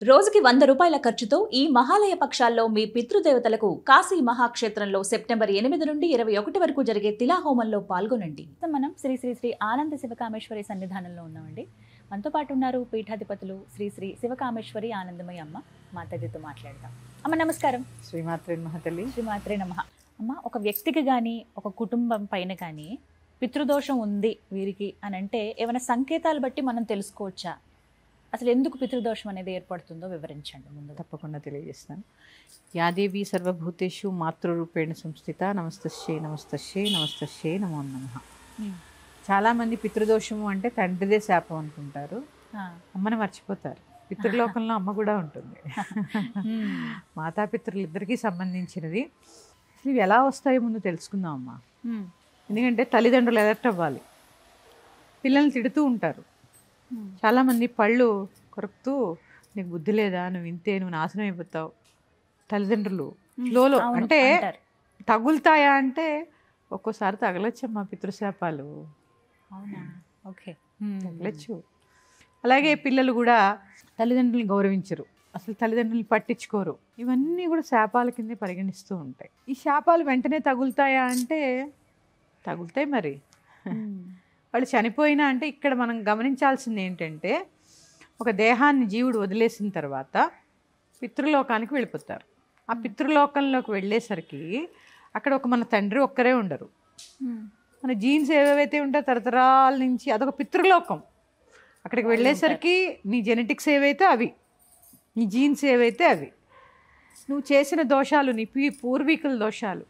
రోజుకి ₹100 ఖర్చుతో ఈ మహాలయ పక్షాల్లో మీ పితృదేవతలకు కాశీ మహాక్షేత్రంలో సెప్టెంబర్ 8 నుండి 21 వరకు జరిగే తిలాహోమంలో పాల్గొనండి. మనం శ్రీ శ్రీ శ్రీ ఆనంద శివకామేశ్వరి సన్నిధానంలో ఉన్నామండి. మనతో పాటు ఉన్నారు పీఠాధిపతులు శ్రీ శ్రీ శివకామేశ్వరి ఆనందమయ్య అమ్మ. మాతాజీతో మాట్లాడదాం. అమ్మ నమస్కారం. శ్రీమాత్రే నమః తల్లి. శ్రీమాత్రే నమః. అమ్మ, ఒక వ్యక్తికి కానీ ఒక కుటుంబం పైన కానీ పితృదోషం ఉంది వీరికి అని అంటే ఏమైనా సంకేతాలు బట్టి మనం తెలుసుకోవచ్చా? అసలు ఎందుకు పితృదోషం అనేది ఏర్పడుతుందో వివరించండి ముందు. తప్పకుండా తెలియజేస్తాను. యాదేవి సర్వభూతేషు మాతృరూపేణ సంస్థిత నమస్తస్యై నమస్తస్యై నమస్తస్యై నమో నమః. చాలామంది పితృదోషము అంటే తండ్రిదే శాపం అనుకుంటారు, అమ్మని మర్చిపోతారు. పితృలోకంలో అమ్మ కూడా ఉంటుంది. మాతాపితృలు ఇద్దరికీ సంబంధించినది. అసలు ఇవి ఎలా వస్తాయో ముందు తెలుసుకుందాం అమ్మ. ఎందుకంటే తల్లిదండ్రులు ఎలర్ట్ అవ్వాలి. పిల్లల్ని తిడుతూ ఉంటారు చాలామంది, పళ్ళు కొరుకుతూ నీకు బుద్ధి లేదా, నువ్వు ఇంతే, నువ్వు నాశనం అయిపోతావు. తల్లిదండ్రులు ఫ్లోలో అంటే తగులుతాయా అంటే ఒక్కోసారి తగలొచ్చమ్మా పితృశాపాలు. ఓకే, తగలచ్చు. అలాగే పిల్లలు కూడా తల్లిదండ్రులను గౌరవించరు, అసలు తల్లిదండ్రులను పట్టించుకోరు. ఇవన్నీ కూడా శాపాల కిందే పరిగణిస్తూ ఉంటాయి. ఈ శాపాలు వెంటనే తగులుతాయా అంటే తగులుతాయి. మరి వాళ్ళు చనిపోయినా అంటే ఇక్కడ మనం గమనించాల్సింది ఏంటంటే, ఒక దేహాన్ని జీవుడు వదిలేసిన తర్వాత పితృలోకానికి వెళ్ళిపోతారు. ఆ పితృలోకంలోకి వెళ్ళేసరికి అక్కడ మన తండ్రి ఒక్కరే ఉండరు. మన జీన్స్ ఏవేవైతే ఉంటాయో తరతరాల నుంచి అదొక పితృలోకం. అక్కడికి వెళ్ళేసరికి నీ జెనెటిక్స్ ఏవైతే అవి, నీ జీన్స్ ఏవైతే అవి, నువ్వు చేసిన దోషాలు, నీ పూర్వీకుల దోషాలు.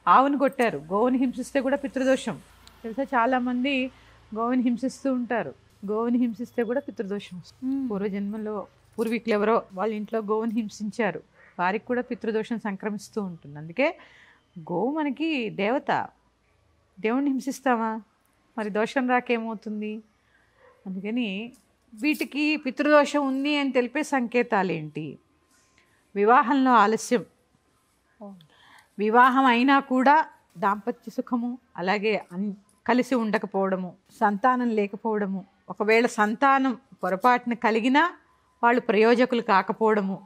ఆవును కొట్టారు, గోవుని హింసిస్తే కూడా పితృదోషం. తెలుసా, చాలామంది గోవుని హింసిస్తూ ఉంటారు. గోవుని హింసిస్తే కూడా పితృదోషం. పూర్వజన్మలో పూర్వీకులు ఎవరో వాళ్ళ ఇంట్లో గోవుని హింసించారు, వారికి కూడా పితృదోషం సంక్రమిస్తూ ఉంటుంది. అందుకే గోవు మనకి దేవత. దేవుణ్ణి హింసిస్తామా, మరి దోషం రాకేమవుతుంది? అందుకని వీటికి పితృదోషం ఉంది అని తెలిపే సంకేతాలు ఏంటి? వివాహంలో ఆలస్యం, వివాహం అయినా కూడా దాంపత్య సుఖము, అలాగే కలిసి ఉండకపోవడము, సంతానం లేకపోవడము, ఒకవేళ సంతానం పొరపాటున కలిగినా వాళ్ళు ప్రయోజకులు కాకపోవడము,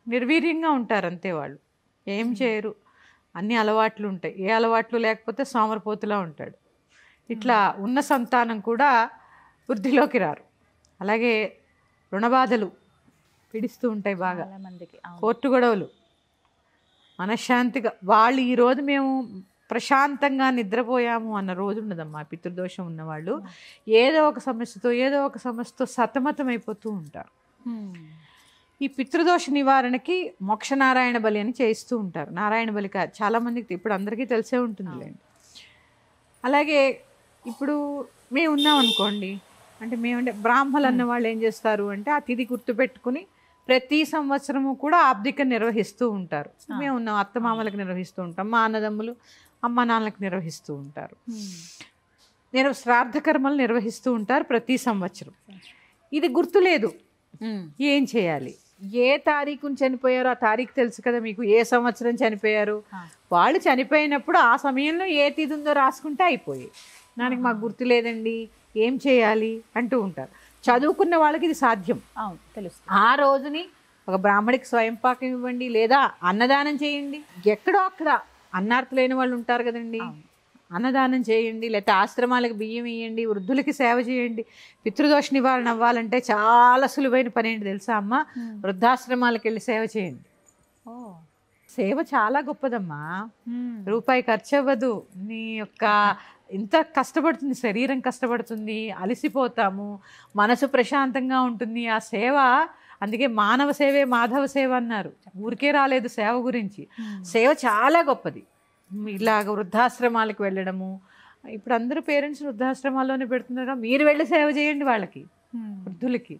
నిర్వీర్యంగా ఉంటారు అంతే. వాళ్ళు ఏం చేయరు, అన్ని అలవాట్లు ఉంటాయి. ఏ అలవాట్లు లేకపోతే సోమరిపోతులా ఉంటాడు. ఇట్లా ఉన్న సంతానం కూడా వృద్ధిలోకి రారు. అలాగే రుణబాధలు పీడిస్తూ ఉంటాయి బాగా, కోర్టు గొడవలు, మనశ్శాంతిగా వాళ్ళు ఈరోజు మేము ప్రశాంతంగా నిద్రపోయాము అన్న రోజు ఉండదమ్మా. పితృదోషం ఉన్నవాళ్ళు ఏదో ఒక సమస్యతో సతమతం అయిపోతూ ఉంటారు. ఈ పితృదోష నివారణకి మోక్షనారాయణ బలి అని చేయిస్తూ ఉంటారు. నారాయణ బలి చాలామందికి ఇప్పుడు అందరికీ తెలిసే ఉంటుందిలేండి. అలాగే ఇప్పుడు మేము ఉన్నాం అనుకోండి, అంటే బ్రాహ్మలు అన్న వాళ్ళు ఏం చేస్తారు అంటే ఆ తిథి గుర్తుపెట్టుకుని ప్రతి సంవత్సరము కూడా ఆబ్దికం నిర్వహిస్తూ ఉంటారు. మేము ఉన్నాం, అత్తమామలకు నిర్వహిస్తూ ఉంటాం, మా అన్నదమ్ములు అమ్మ నాన్నలకు నిర్వహిస్తూ ఉంటారు. శ్రాద్ధ కర్మలు నిర్వహిస్తూ ఉంటారు ప్రతి సంవత్సరం. ఇది గుర్తులేదు, ఏం చేయాలి? ఏ తారీఖుని చనిపోయారో ఆ తారీఖు తెలుసు కదా మీకు, ఏ సంవత్సరం చనిపోయారు. వాళ్ళు చనిపోయినప్పుడు ఆ సమయంలో ఏ తిథి ఉందో రాసుకుంటే అయిపోయి, దానికి మాకు గుర్తు లేదండి ఏం చేయాలి అంటూ ఉంటారు. చదువుకున్న వాళ్ళకి ఇది సాధ్యం, తెలుసు. ఆ రోజుని ఒక బ్రాహ్మడికి స్వయంపాకం ఇవ్వండి, లేదా అన్నదానం చేయండి. ఎక్కడో అక్కడ అన్నార్థులైన వాళ్ళు ఉంటారు కదండి, అన్నదానం చేయండి, లేకపోతే ఆశ్రమాలకు బియ్యం ఇవ్వండి, వృద్ధులకి సేవ చేయండి. పితృదోష నివారణ అవ్వాలంటే చాలా సులువైన పని ఏంటి తెలుసా అమ్మ? వృద్ధాశ్రమాలకు వెళ్ళి సేవ చేయండి. సేవ చాలా గొప్పదమ్మా, రూపాయి ఖర్చు అవ్వదు. నీ యొక్క ఇంత కష్టపడుతుంది, శరీరం కష్టపడుతుంది, అలసిపోతాము, మనసు ప్రశాంతంగా ఉంటుంది ఆ సేవ. అందుకే మానవ సేవే మాధవ సేవ అన్నారు. ఊరికే రాలేదు సేవ గురించి. సేవ చాలా గొప్పది. ఇలాగ వృద్ధాశ్రమాలకు వెళ్ళడము, ఇప్పుడు అందరూ పేరెంట్స్ వృద్ధాశ్రమాల్లోనే పెడుతున్నారు, మీరు వెళ్ళి సేవ చేయండి వాళ్ళకి, వృద్ధులకి.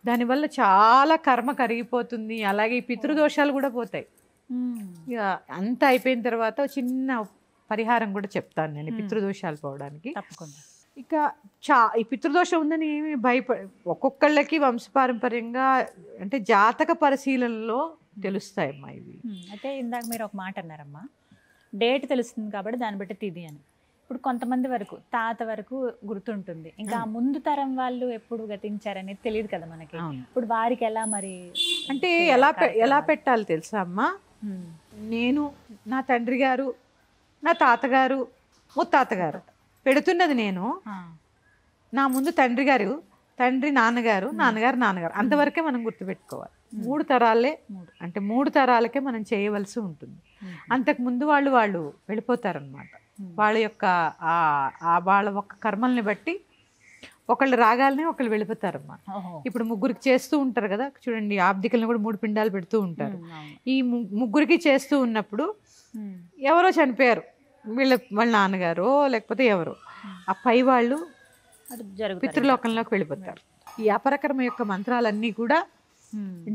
దానివల్ల చాలా కర్మ కరిగిపోతుంది. అలాగే ఈ పితృదోషాలు కూడా పోతాయి. ఇక అంతా అయిపోయిన తర్వాత చిన్న పరిహారం కూడా చెప్తాను నేను పితృదోషాలు పోవడానికి. తప్పకుండా. ఇక ఈ పితృదోషం ఉందని ఏమి ఒక్కొక్కళ్ళకి వంశపారంపర్యంగా అంటే జాతక పరిశీలనలో తెలుస్తాయమ్మా ఇవి. అయితే ఇందాక మీరు ఒక మాట అన్నారమ్మా, డేట్ తెలుస్తుంది కాబట్టి దాన్ని బట్టి తిథి అని. ఇప్పుడు కొంతమంది వరకు తాత వరకు గుర్తుంటుంది, ఇంకా ఆ ముందు తరం వాళ్ళు ఎప్పుడు గతించారనేది తెలియదు కదా మనకి. ఇప్పుడు వారికి ఎలా మరి అంటే ఎలా పెట్టాలి తెలుసా అమ్మా? నేను, నా తండ్రి గారు, నా తాతగారు, ముత్తాతగారు పెడుతున్నది నేను. నా ముందు తండ్రి గారు, తండ్రి నాన్నగారు, నాన్నగారు నాన్నగారు, అంతవరకే మనం గుర్తుపెట్టుకోవాలి. 3 తరాలే, అంటే 3 తరాలకే మనం చేయవలసి ఉంటుంది. అంతకుముందు వాళ్ళు వెళ్ళిపోతారనమాట. వాళ్ళ యొక్క వాళ్ళ ఒక్క కర్మల్ని బట్టి ఒకళ్ళు రాగాలని ఒకళ్ళు వెళ్ళిపోతారమ్మా. ఇప్పుడు ముగ్గురికి చేస్తూ ఉంటారు కదా, చూడండి ఆబ్దికల్ని కూడా 3 పిండాలు పెడుతూ ఉంటారు. ఈ ముగ్గురికి చేస్తూ ఉన్నప్పుడు ఎవరో చనిపోయారు, వాళ్ళ నాన్నగారు లేకపోతే ఎవరో, ఆ పై వాళ్ళు పితృలోకంలోకి వెళ్ళిపోతారు. ఈ అపరకర్మ యొక్క మంత్రాలన్నీ కూడా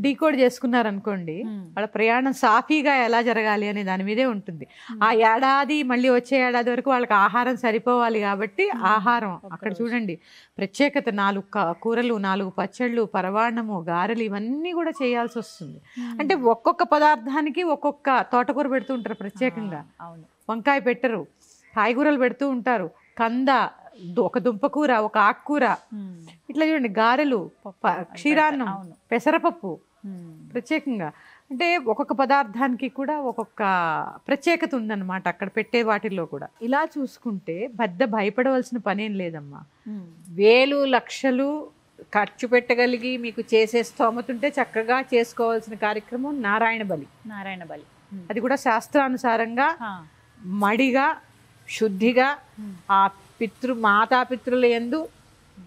డీకోడ్ చేసుకున్నారనుకోండి, వాళ్ళ ప్రయాణం సాఫీగా ఎలా జరగాలి అనే దాని మీదే ఉంటుంది. ఆ ఏడాది మళ్ళీ వచ్చే ఏడాది వరకు వాళ్ళకి ఆహారం సరిపోవాలి కాబట్టి ఆహారం అక్కడ చూడండి ప్రత్యేకత. 4 కూరలు, 4 పచ్చళ్ళు, పరవాణము, గారెలు ఇవన్నీ కూడా చేయాల్సి వస్తుంది. అంటే ఒక్కొక్క పదార్థానికి ఒక్కొక్క తోటకూర పెడుతూ ఉంటారు ప్రత్యేకంగా, వంకాయ పెట్టరు, కాయగూరలు పెడుతూ ఉంటారు, కంద, ఒక దుంపకూర, ఒక ఆకుకూర, ఇట్లా చూడండి గారెలు, క్షీరాన్నం, పెసరపప్పు ప్రత్యేకంగా. అంటే ఒక్కొక్క పదార్థానికి కూడా ఒక్కొక్క ప్రత్యేకత ఉందన్నమాట అక్కడ పెట్టే వాటిల్లో కూడా. ఇలా చూసుకుంటే భయపడవలసిన పనేం లేదమ్మా. 1000 లక్షలు ఖర్చు పెట్టగలిగి మీకు చేసే స్తోమత ఉంటే చక్కగా చేసుకోవాల్సిన కార్యక్రమం నారాయణ బలి. అది కూడా శాస్త్రానుసారంగా మడిగా శుద్ధిగా ఆ మాతాపితృల యందు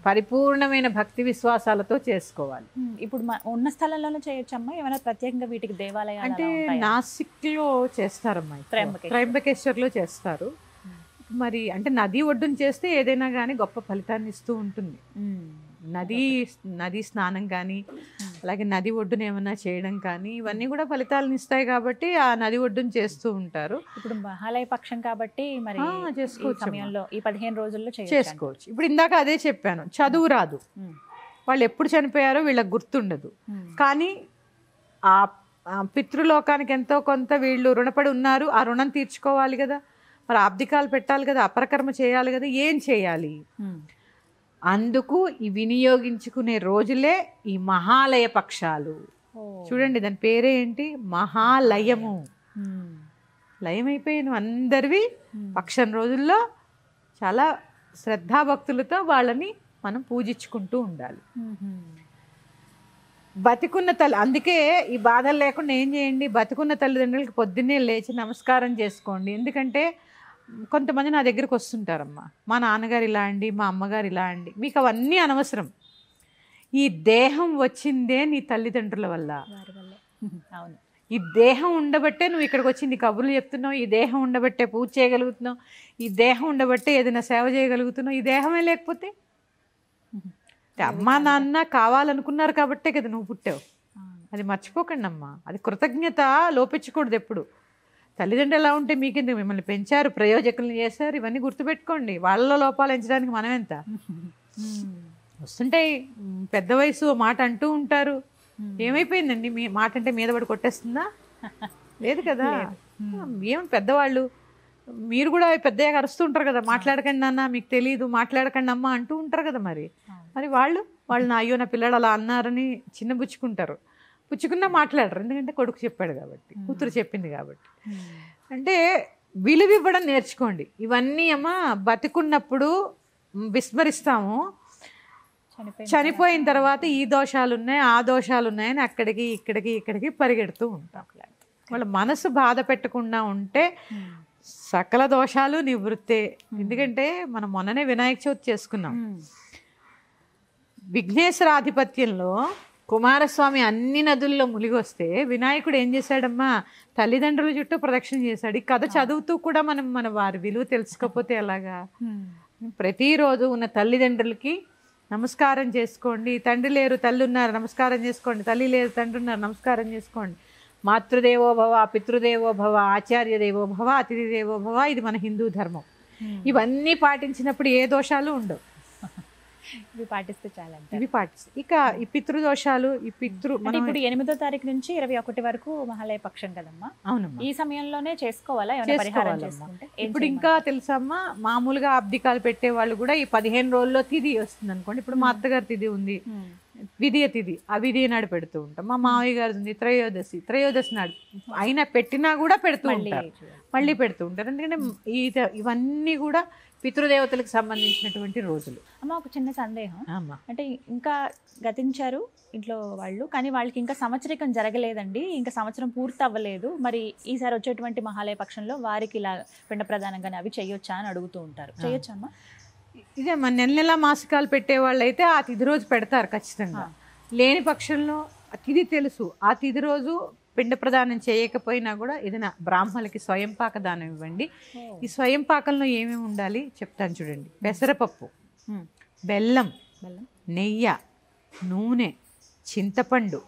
పరిపూర్ణమైన భక్తి విశ్వాసాలతో చేసుకోవాలి. ఇప్పుడు ఉన్న స్థలంలోనే చేయొచ్చమ్మా, ఏమైనా ప్రత్యేకంగా వీటికి దేవాలయాలు అంటే నాసిక్లో చేస్తారమ్మా, త్రయంబకేశ్వర్లో చేస్తారు. మరి అంటే నది ఒడ్డున చేస్తే ఏదైనా కానీ గొప్ప ఫలితాన్ని ఇస్తూ ఉంటుంది. నది స్నానం కానీ అలాగే నది ఒడ్డున ఏమన్నా చేయడం కానీ ఇవన్నీ కూడా ఫలితాలను ఇస్తాయి కాబట్టి ఆ నది ఒడ్డున చేస్తూ ఉంటారు. ఇప్పుడు మహాలయ పక్షం కాబట్టి మరి చేసుకోవచ్చు, సమయంలో ఈ 15 రోజుల్లో చేసుకోవచ్చు. ఇప్పుడు ఇందాక అదే చెప్పాను, చదువు రాదు, వాళ్ళు ఎప్పుడు చనిపోయారో వీళ్ళకి గుర్తుండదు, కానీ ఆ పితృలోకానికి ఎంతో కొంత వీళ్ళు రుణపడి ఉన్నారు, ఆ రుణం తీర్చుకోవాలి కదా, మరి ఆబ్దికాలు పెట్టాలి కదా, అపరకర్మ చేయాలి కదా, ఏం చేయాలి? అందుకు ఈ వినియోగించుకునే రోజులే ఈ మహాలయ పక్షాలు. చూడండి దాని పేరే ఏంటి, మహాలయము. లయం అయిపోయాను అందరివి. పక్షం రోజుల్లో చాలా శ్రద్ధాభక్తులతో వాళ్ళని మనం పూజించుకుంటూ ఉండాలి. బతికున్న తల్లి, అందుకే ఈ బాధలు లేకుండా ఏం చేయండి, బతికున్న తల్లిదండ్రులకి పొద్దున్నే లేచి నమస్కారం చేసుకోండి. ఎందుకంటే కొంతమంది నా దగ్గరికి వస్తుంటారమ్మా, మా నాన్నగారు ఇలా అండి, మా అమ్మగారు ఇలా అండి. మీకు అవన్నీ అనవసరం, ఈ దేహం వచ్చిందే నీ తల్లిదండ్రుల వల్ల. అవును, ఈ దేహం ఉండబట్టే నువ్వు ఇక్కడికి వచ్చి నీ కబుర్లు చెప్తున్నావు, ఈ దేహం ఉండబట్టే పూజ చేయగలుగుతున్నావు, ఈ దేహం ఉండబట్టే ఏదైనా సేవ చేయగలుగుతున్నావు. ఈ దేహమే లేకపోతే, అమ్మా నాన్న కావాలనుకున్నారు కాబట్టే కదా నువ్వు పుట్టావు. అది మర్చిపోకండి అమ్మా, అది కృతజ్ఞత లోపించకూడదు ఎప్పుడు. తల్లిదండ్రులు ఎలా ఉంటే మీకెందుకు, మిమ్మల్ని పెంచారు, ప్రయోజకులను చేశారు, ఇవన్నీ గుర్తుపెట్టుకోండి. వాళ్ళ లోపాలు ఎంచడానికి మనం ఎంత. వస్తుంటాయి పెద్ద వయసు మాట అంటూ ఉంటారు, ఏమైపోయిందండి మీ మాట అంటే మీద పడి కొట్టేస్తుందా? లేదు కదా. ఏమి పెద్దవాళ్ళు, మీరు కూడా పెద్దగా అరుస్తూ ఉంటారు కదా, మాట్లాడకండి నాన్న మీకు తెలియదు, మాట్లాడకండి అమ్మ అంటూ ఉంటారు కదా. మరి వాళ్ళు నా అయ్యో నా పిల్లడు అలా అన్నారని చిన్నబుచ్చుకుంటారు, పుచ్చుకున్నా మాట్లాడరు, ఎందుకంటే కొడుకు చెప్పాడు కాబట్టి, కూతురు చెప్పింది కాబట్టి. అంటే విలువివ్వడం నేర్చుకోండి. ఇవన్నీ అమ్మా బతికున్నప్పుడు విస్మరిస్తాము, చనిపోయిన తర్వాత ఈ దోషాలు ఉన్నాయి ఆ దోషాలు ఉన్నాయని అక్కడికి ఇక్కడికి పరిగెడుతూ ఉంటాం. వాళ్ళ మనసు బాధ పెట్టకుండా ఉంటే సకల దోషాలు నివృత్తే. ఎందుకంటే మనం మొన్ననే వినాయక చవితి చేసుకున్నాం. విఘ్నేశ్వరాధిపత్యంలో కుమారస్వామి అన్ని నదుల్లో మునిగి వస్తే వినాయకుడు ఏం చేశాడమ్మా, తల్లిదండ్రుల చుట్టూ ప్రదక్షిణ చేశాడు. ఈ కథ చదువుతూ కూడా మన వారి విలువ తెలుసుకోకపోతే ఎలాగా? ప్రతిరోజు ఉన్న తల్లిదండ్రులకి నమస్కారం చేసుకోండి. తండ్రి లేరు తల్లి ఉన్నారు నమస్కారం చేసుకోండి, తల్లి లేరు తండ్రి ఉన్నారు నమస్కారం చేసుకోండి. మాతృదేవో భవ, పితృదేవో భవ, ఆచార్య దేవో భవ, అతిథి దేవో భవ, ఇది మన హిందూ ధర్మం. ఇవన్నీ పాటించినప్పుడు ఏ దోషాలు ఉండవు. ఇవి పాటిస్తే చాలా ఇవి పాటిస్తాయి. ఇక ఈ పితృదోషాలు ఈ అంటే ఇప్పుడు 8వ తారీఖు నుంచి 21 వరకు మహాలయ పక్షం కదమ్మా. అవునమ్మా ఈ సమయంలోనే చేసుకోవాలా ఏమైనా పరిహారం చేసుకోవాలమ్మా. చేసుకుంటే? ఏం ఇప్పుడు ఇంకా తెలుసమ్మా, మామూలుగా అబ్దికాలు పెట్టే వాళ్ళు కూడా ఈ 15 రోజుల్లో తిథి వస్తుంది అనుకోండి. ఇప్పుడు మా అత్తగారి తిథి ఉంది, విధియ తిథి, ఆ విధియ నాడు పెడుతూ ఉంటాం. మా మావయ్య గారు ఉంది త్రయోదశి నాడు అయినా పెట్టినా కూడా పెడుతూ ఉంటారు, మళ్ళీ పెడుతూ ఉంటారు. ఎందుకంటే ఇవన్నీ కూడా పితృదేవతలకు సంబంధించినటువంటి రోజులు. అమ్మ ఒక చిన్న సందేహం, అమ్మా అంటే ఇంకా గతించారు ఇంట్లో వాళ్ళు, కానీ వాళ్ళకి ఇంకా సంవత్సరికం జరగలేదండి, ఇంకా సంవత్సరం పూర్తి అవ్వలేదు, మరి ఈసారి వచ్చేటువంటి మహాలయ పక్షంలో వారికి ఇలా పిండ ప్రదానంగానే అవి చేయొచ్చా అని అడుగుతూ ఉంటారు. చేయొచ్చా అమ్మా? ఇదే మన నెల మాసికాలు పెట్టే వాళ్ళు అయితే ఆ తిథి రోజు పెడతారు ఖచ్చితంగా. లేని పక్షంలో ఆ తిథి తెలుసు, ఆ తిథి రోజు పిండ ప్రదానం చేయకపోయినా కూడా ఏదైనా బ్రాహ్మణులకి స్వయంపాక దానం ఇవ్వండి. ఈ స్వయంపాకంలో ఏమేమి ఉండాలి చెప్తాను చూడండి. పెసరపప్పు, బెల్లం, నెయ్యి, నూనె, చింతపండు,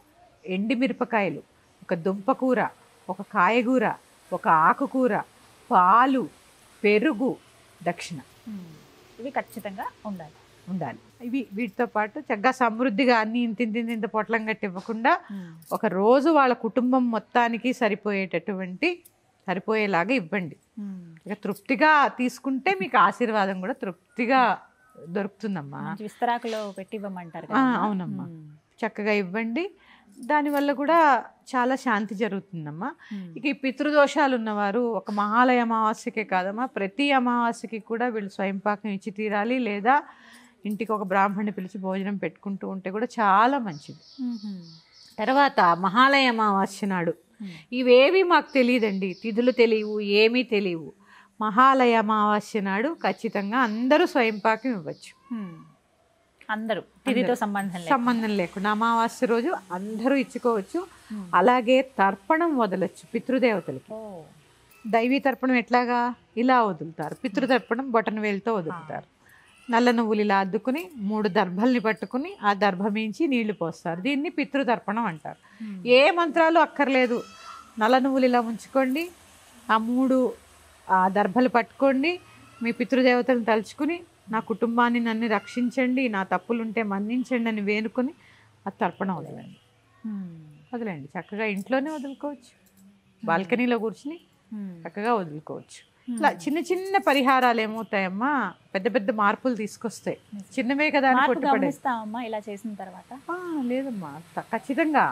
ఎండిమిరపకాయలు, ఒక దుంపకూర, ఒక కాయగూర, ఒక ఆకుకూర, పాలు, పెరుగు, దక్షిణ. ఇవి ఖచ్చితంగా ఉండాలి. వీటితో పాటు చక్కగా సమృద్ధిగా అన్ని ఇంత పొట్లం కట్టి ఇవ్వకుండా ఒక రోజు వాళ్ళ కుటుంబం మొత్తానికి సరిపోయేలాగా ఇవ్వండి. ఇక తృప్తిగా తీసుకుంటే మీకు ఆశీర్వాదం కూడా తృప్తిగా దొరుకుతుందమ్మా. విస్తరాకులో పెట్టి ఇవ్వమంటారు. అవునమ్మా, చక్కగా ఇవ్వండి. దానివల్ల కూడా చాలా శాంతి జరుగుతుందమ్మా. ఇక ఈ పితృదోషాలు ఉన్నవారు ఒక మహాలయ అమావాస్యకే కాదమ్మా, ప్రతి అమావాస్యకి కూడా వీళ్ళు స్వయంపాకం ఇచ్చి తీరాలి, లేదా ఇంటికి ఒక బ్రాహ్మణ్ణి పిలిచి భోజనం పెట్టుకుంటూ ఉంటే కూడా చాలా మంచిది. తర్వాత మహాలయ అమావాస్య నాడు ఇవేవి మాకు తెలియదండి, తిథులు తెలియవు, ఏమీ తెలియవు. మహాలయ అమావాస్య నాడు ఖచ్చితంగా అందరూ స్వయంపాకం ఇవ్వచ్చు. అందరూ తిథితో సంబంధం లేకుండా అమావాస్య రోజు అందరూ ఇచ్చుకోవచ్చు. అలాగే తర్పణం వదలొచ్చు పితృదేవతలకి. దైవీ తర్పణం ఎట్లాగా ఇలా వదులుతారు, పితృతర్పణం బొటన వేలుతో వదులుతారు. నల్ల నువ్వులు ఇలా అద్దుకుని 3 దర్భల్ని పట్టుకుని ఆ దర్భమించి నీళ్లు పోస్తారు. దీన్ని పితృతర్పణం అంటారు. ఏ మంత్రాలు అక్కర్లేదు, నల్ల నువ్వులు ఇలా ఉంచుకోండి, ఆ 3 దర్భలు పట్టుకోండి, మీ పితృదేవతలను తలుచుకుని నా కుటుంబాన్ని నన్ను రక్షించండి, నా తప్పులుంటే మన్నించండి అని వేనుకొని ఆ తర్పణం వదలండి. చక్కగా ఇంట్లోనే వదులుకోవచ్చు, బాల్కనీలో కూర్చుని చక్కగా వదులుకోవచ్చు. ఇట్లా చిన్న చిన్న పరిహారాలు ఏమవుతాయమ్మా, పెద్ద పెద్ద మార్పులు తీసుకొస్తాయి. చిన్నవే కదా అని కొట్టుపడేస్తామమ్మా ఇలా చేసిన తర్వాత. లేదమ్మా, ఖచ్చితంగా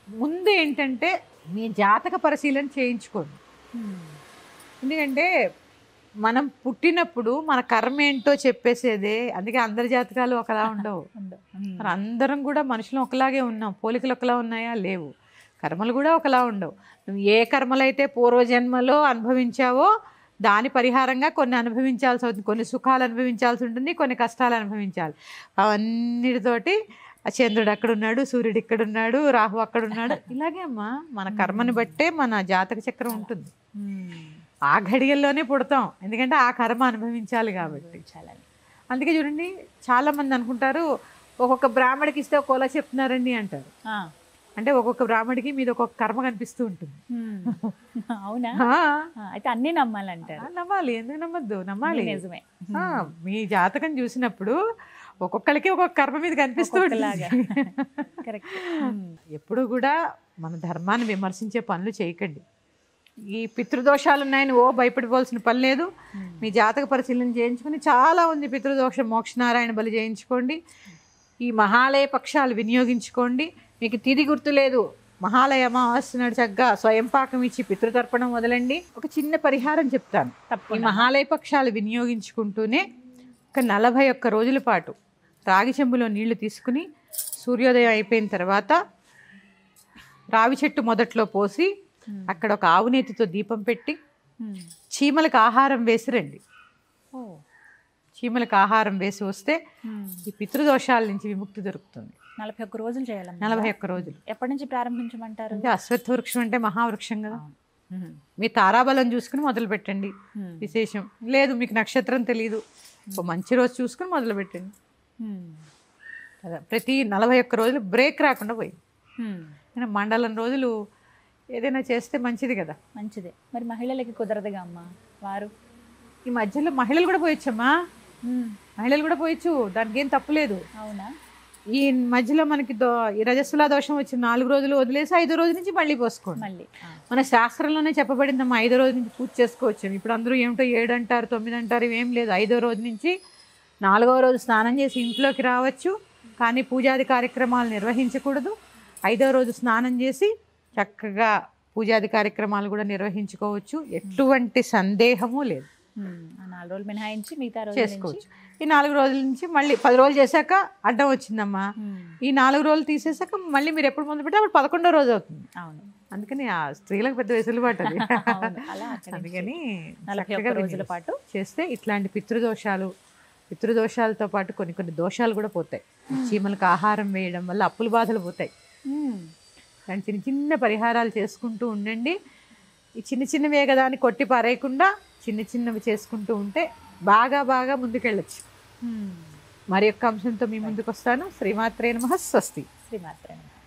ముందు ఏంటంటే మీ జాతక పరిశీలన చేయించుకోండి. ఎందుకంటే మనం పుట్టినప్పుడు మన కర్మ ఏంటో చెప్పేసేదే, అందుకే అందరి జాతకాలు ఒకలా ఉండవు. మరి అందరం కూడా మనుషులు ఒకలాగే ఉన్నాం, పోలికలు ఒకలా ఉన్నాయా? లేవు. కర్మలు కూడా ఒకలా ఉండవు. నువ్వు ఏ కర్మలైతే పూర్వజన్మలో అనుభవించావో దాని పరిహారంగా కొన్ని అనుభవించాల్సి అవుతుంది, కొన్ని సుఖాలు అనుభవించాల్సి ఉంటుంది, కొన్ని కష్టాలు అనుభవించాలి. అవన్నిటితోటి చంద్రుడు అక్కడున్నాడు, సూర్యుడు ఇక్కడున్నాడు, రాహు అక్కడున్నాడు. ఇలాగే అమ్మా మన కర్మని బట్టే మన జాతక చక్రం ఉంటుంది. ఆ ఘడియల్లోనే పుడతాం, ఎందుకంటే ఆ కర్మ అనుభవించాలి కాబట్టి. అందుకే చూడండి, చాలా మంది అనుకుంటారు ఒక్కొక్క బ్రాహ్మడికి ఇస్తే ఒక్కోలా చెప్తున్నారండి అంటారు. అంటే ఒక్కొక్క బ్రాహ్మడికి మీద ఒక్కొక్క కర్మ కనిపిస్తూ ఉంటుంది. అవునా? అయితే అన్ని నమ్మాలంటారు. నమ్మాలి, ఎందుకు నమ్మద్దు? నమ్మాలి. నిజమే. మీ జాతకం చూసినప్పుడు ఒక్కొక్కరికి ఒక్కొక్క కర్మ మీద కనిపిస్తూ ఉంటుంది. ఎప్పుడు కూడా మన ధర్మాన్ని విమర్శించే పనులు చేయకండి. ఈ పితృదోషాలు ఉన్నాయని భయపడిపోవాల్సిన పని లేదు. మీ జాతక పరిశీలన చేయించుకొని, చాలా ఉంది పితృదోషం, మోక్షనారాయణ బలి చేయించుకోండి. ఈ మహాలయ పక్షాలు వినియోగించుకోండి. మీకు తిథి గుర్తు లేదు, మహాలయ అమావాస్య నాడు చక్కగా స్వయంపాకం ఇచ్చి పితృతర్పణం వదలండి. ఒక చిన్న పరిహారం చెప్తాను. ఈ మహాలయ పక్షాలు వినియోగించుకుంటూనే ఒక 41 రోజుల పాటు రాగి చెంబులో నీళ్లు తీసుకుని సూర్యోదయం అయిపోయిన తర్వాత రావి చెట్టు మొదట్లో పోసి అక్కడ ఒక ఆవునేతితో దీపం పెట్టి చీమలకు ఆహారం వేసి రండి. చీమలకు ఆహారం వేసి వస్తే ఈ పితృదోషాల నుంచి విముక్తి దొరుకుతుంది. 41 రోజులు చేయాలి. 41 రోజులు. ఎప్పటి నుంచి ప్రారంభించమంటారు? అంటే అశ్వత్థ వృక్షం అంటే మహావృక్షం కదా. మీ తారాబలం చూసుకుని మొదలు పెట్టండి. విశేషం లేదు, మీకు నక్షత్రం తెలీదు, మంచి రోజు చూసుకుని మొదలు పెట్టండి. ప్రతి 41 రోజులు బ్రేక్ రాకుండా పోయి మండలం రోజులు ఏదైనా చేస్తే మంచిది కదా. మంచిదే. మరి మహిళలకి కుదరదుగా అమ్మా, వారు ఈ మధ్యలో మహిళలు కూడా పోయొచ్చమ్మా. మహిళలు కూడా పోయచ్చు, దానికి ఏం తప్పులేదు. అవునా? ఈ మధ్యలో మనకి ఈ రజస్సులా దోషం వచ్చి 4 రోజులు వదిలేసి 5వ రోజు నుంచి మళ్ళీ పోసుకోండి. మళ్ళీ మన శాస్త్రంలోనే చెప్పబడిందమ్మా 5వ రోజు నుంచి పూజ చేసుకోవచ్చు. ఇప్పుడు అందరూ ఏమిటో 7 అంటారు 9 అంటారు, ఇవేం లేదు. 5వ రోజు నుంచి 4వ రోజు స్నానం చేసి ఇంట్లోకి రావచ్చు, కానీ పూజాది కార్యక్రమాలు నిర్వహించకూడదు. 5వ రోజు స్నానం చేసి చక్కగా పూజాది కార్యక్రమాలు కూడా నిర్వహించుకోవచ్చు, ఎటువంటి సందేహము లేదు. 4 రోజులు మినహాయించి మిగతా రోజు చేసుకోవచ్చు. ఈ 4 రోజుల నుంచి మళ్ళీ 10 రోజులు చేశాక అడ్డం వచ్చిందమ్మా, ఈ 4 రోజులు తీసేసాక మళ్ళీ మీరు ఎప్పుడు మొదలు పెట్టి అప్పుడు 11వ రోజు అవుతుంది. అవును, అందుకని ఆ స్త్రీలకు పెద్ద వెసులుబాటు అది. అందుకని 41 రోజుల పాటు చేస్తే ఇట్లాంటి పితృదోషాలతో పాటు కొన్ని దోషాలు కూడా పోతాయి. చీమలకు ఆహారం వేయడం వల్ల అప్పుల బాధలు పోతాయి. దాని చిన్న చిన్న పరిహారాలు చేసుకుంటూ ఉండండి. ఈ చిన్నవే కదా అని కొట్టి పారేయకుండా చిన్నవి చేసుకుంటూ ఉంటే బాగా ముందుకెళ్ళచ్చు. మరి యొక్క అంశంతో మీ ముందుకు వస్తాను. శ్రీమాత్రే నమః. స్వస్తి. శ్రీమాత్రే నమః.